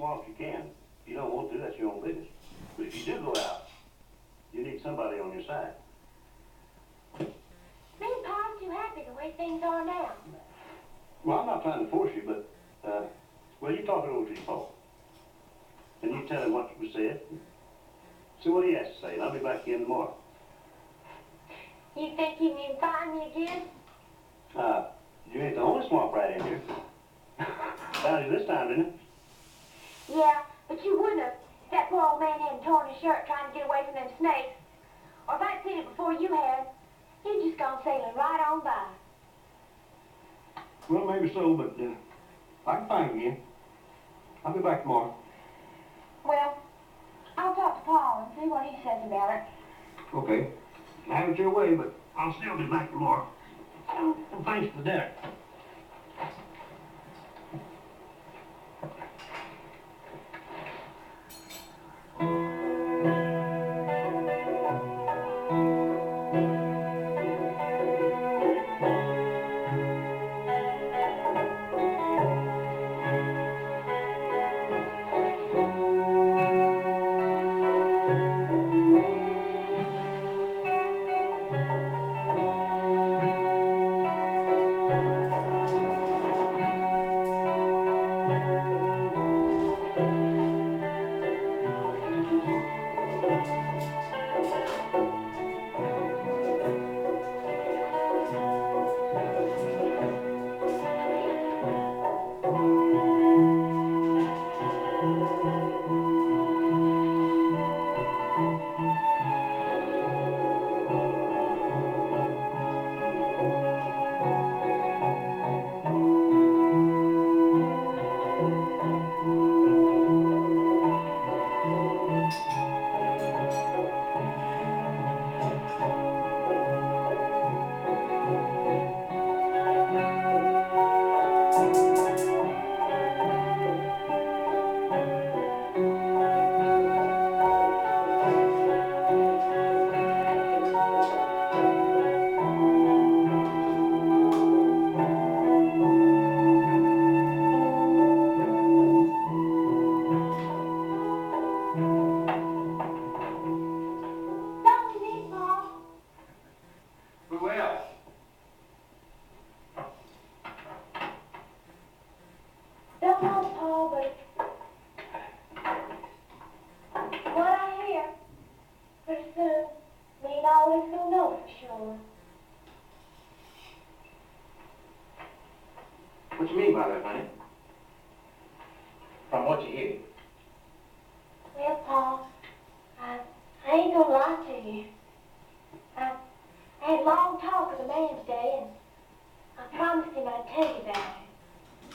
swamps you can. If you don't want to, that's your own business. But if you do go out, you need somebody on your side. Me and Pa's too happy the way things are now. Well, I'm not trying to force you, but, well, you talk it over to your Paul. And you tell him what was said. See what he has to say, and I'll be back in tomorrow. You think you can find me again? You ain't the only swamp rat in here. Found you this time, didn't it? Yeah, but you wouldn't have if that poor old man hadn't torn his shirt trying to get away from them snakes. Or if I'd seen it before you had, you'd just gone sailing right on by. Well, maybe so, but I can find you again. I'll be back tomorrow. Well, I'll talk to Paul and see what he says about it. Okay. Have it your way, but I'll still be back tomorrow. And thanks for the dinner. What you mean by that, honey? From what you hear? Well, Paul, I ain't gonna lie to you. I had a long talk with the man today, and I promised him I'd tell you about it.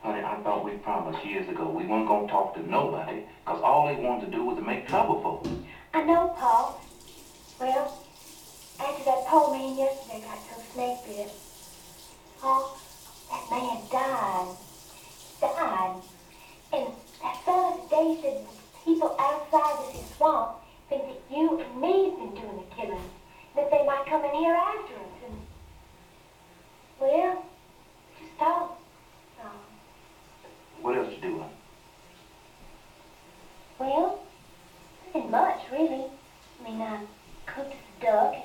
Honey, I thought we promised years ago we weren't gonna talk to nobody, because all they wanted to do was to make trouble for us. I know, Paul. Well, after that poor man yesterday got so snake bit, Paul, that man died. Died. And that fella today said the people outside this swamp think that you and me have been doing the killing. That they might come in here after us. And, well, just talk. What else you do, honey? Well, nothing much, really. I mean, I cooked us a duck, and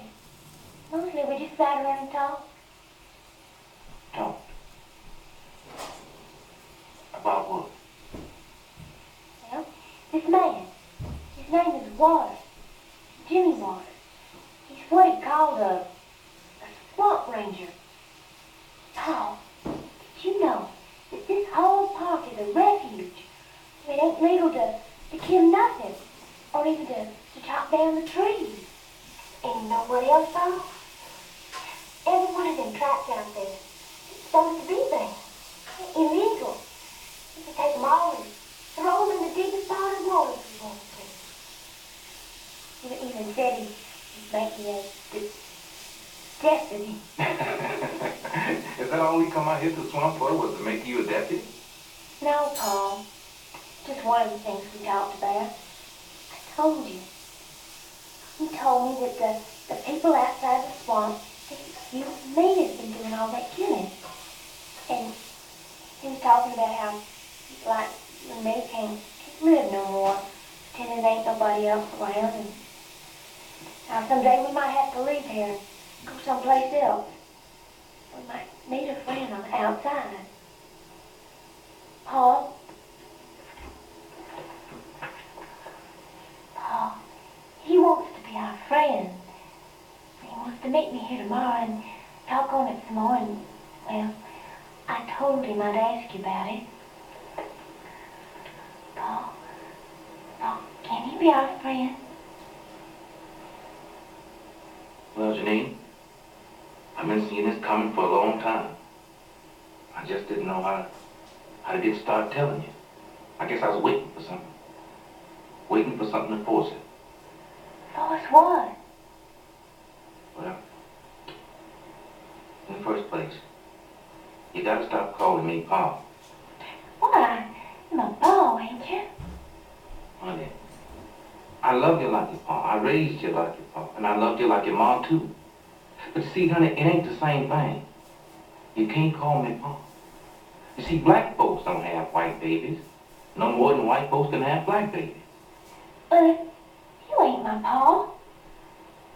mostly we just sat around and talked. Talk? About what? Well, this man, his name is Waters, Jimmy Waters. He's what he called a swamp ranger. Paul, did you know that this whole park is a refuge? I mean, it ain't legal to kill nothing, or even to chop down the trees. And you know what else, Paul? Every one of them traps out there is supposed to be there. Illegal. You can take them all and throw them in the deepest part of the water if you want to. He even said he'd make me a deputy. Is that all we come out here to the swamp for, was to make you a deputy? No, Paul. Just one of the things we talked about. I told you. He told me that the people outside the swamp think you and me have been doing all that killing. And he was talking about how people like You and me can't live no more, pretending there ain't nobody else around. And now someday we might have to leave here and go someplace else. We might meet a friend on the outside. Paul? Paul, he wants to be our friend. He wants to meet me here tomorrow and talk on it some more. And, well, I told him I'd ask you about it. Paul, can he be our friend? Well, Janine, I've been seeing this coming for a long time. I just didn't know how to get started telling you. I guess I was waiting for something. Waiting for something to force it. Force what? Well, in the first place, you gotta stop calling me Paul. Why? You're my Paul, ain't you? Honey, I love you like your Pa. I raised you like your Pa. And I loved you like your mom, too. But see, honey, it ain't the same thing. You can't call me Pa. You see, black folks don't have white babies. No more than white folks can have black babies. But if you ain't my Paul,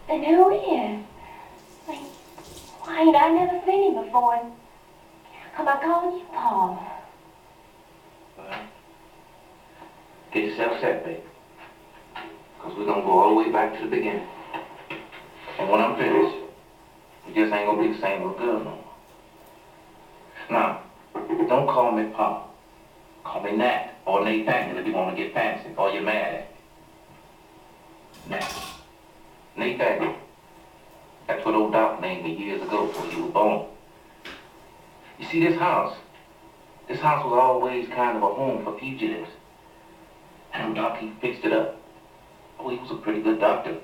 then who is? I mean, why ain't I never seen him before? And how come I call you Paul? Well, get yourself set, baby. Because we're going to go all the way back to the beginning. And when I'm finished, you just ain't going to be the same little girl no more. Now, don't call me Pa. Call me Nat or Nathaniel if you want to get fancy or you're mad at me. Nat. Nathaniel. That's what old Doc named me years ago before you were born. You see, this house was always kind of a home for fugitives. And Doc, he fixed it up. Oh, he was a pretty good doctor.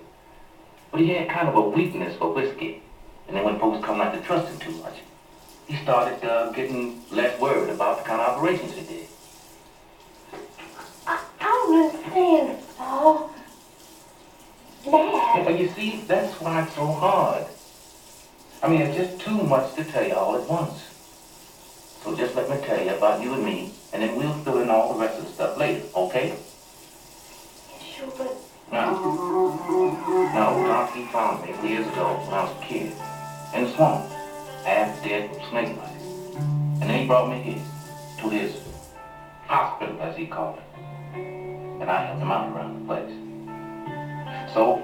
But he had kind of a weakness for whiskey. And then when folks come not to trust him too much, he started getting less worried about the kind of operations he did. I don't understand, Paul. Dad. But you see, that's why it's so hard. I mean, it's just too much to tell you all at once. So just let me tell you about you and me, and then we'll fill in all the rest of the stuff later, okay? Sure, but... No, Doc, he found me years ago when I was a kid, in the swamp, half dead from snake bites. And then he brought me here, to his hospital, as he called it. And I helped him out around the place. So,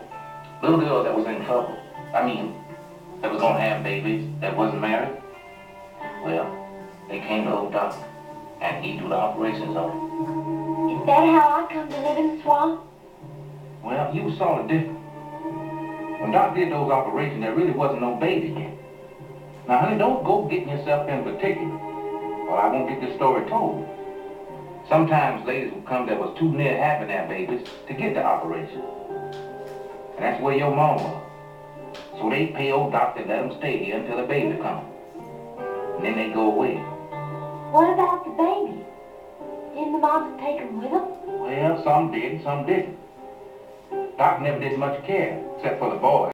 little girl that was in trouble, that was gonna have babies, that wasn't married, well, they came to old Doc, and he do the operations on them. Is that how I come to live in the swamp? Well, you was sort of different. When Doc did those operations, there really wasn't no baby yet. Now, honey, don't go getting yourself in particular, or I won't get this story told. Sometimes ladies will come that was too near having their babies to get the operation. And that's where your mom was. So they pay old Doc to let them stay here until the baby comes. And then they go away. What about the baby? Didn't the moms take him with them? Well, some did, some didn't. Doc never did much care, except for the boy.